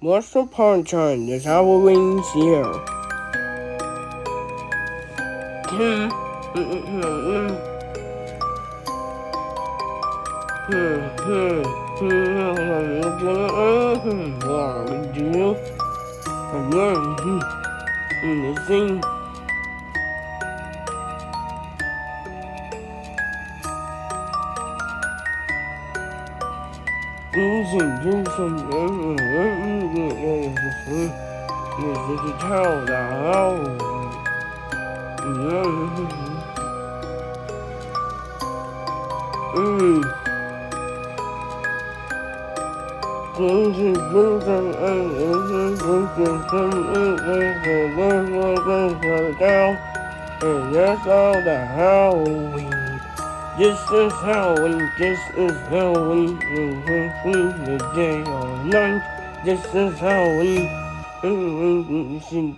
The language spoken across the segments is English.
Once upon a time, there's Halloween's here. What we do? This thing. Do some this is how the house. And that's all the Halloween. This is Halloween, this is Halloween, the day or night. This is Halloween,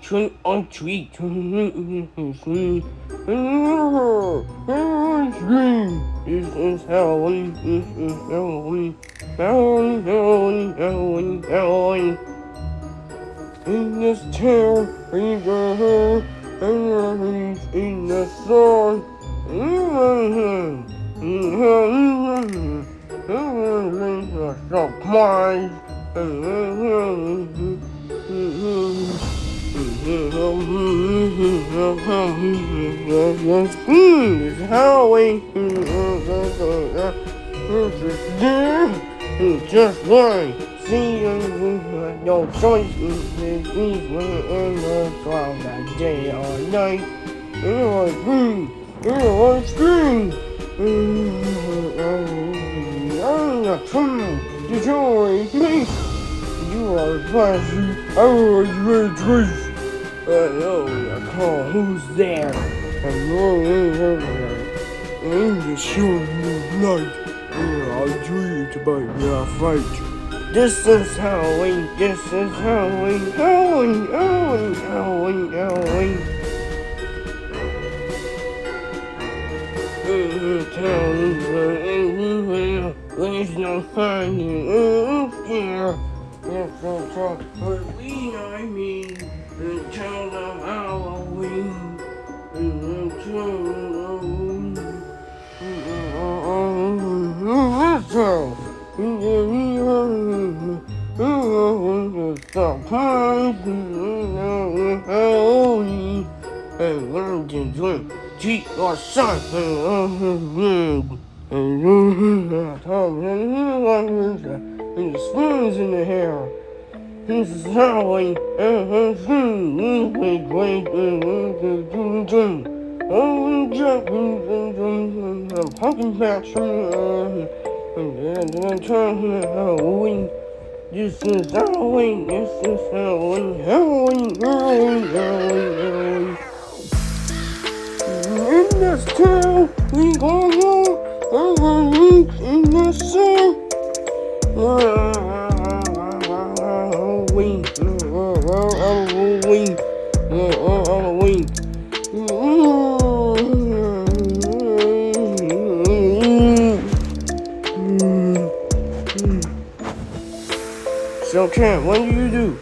trick or treat. This is Halloween, this is Halloween, Halloween, Halloween, Halloween, Halloween. In this town, in the sun. Surprise. It's Halloween. Just one. See your choice is in the cloud that day or night. Scream! Destroy me! You are flashy. I was very choice. I know I call who's there. I'm rolling in the show night. I'll dream about your fight. This is Halloween. This is Halloween. Halloween. Halloween. Halloween. Halloween. Please don't find you here. Yes, I'll talk. But I mean, the child of Halloween. And learn to drink. Cheat your son. And the spoons in the hair. This is Halloween. Pumpkin patch. Halloween. This is Halloween. This is Halloween. Halloween. Halloween. Halloween. Halloween. In this town, we go home, in the sun. Halloween, Halloween, Halloween. So, Cam, what do you do?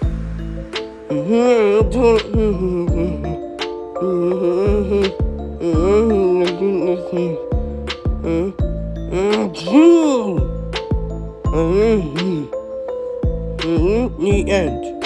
The end.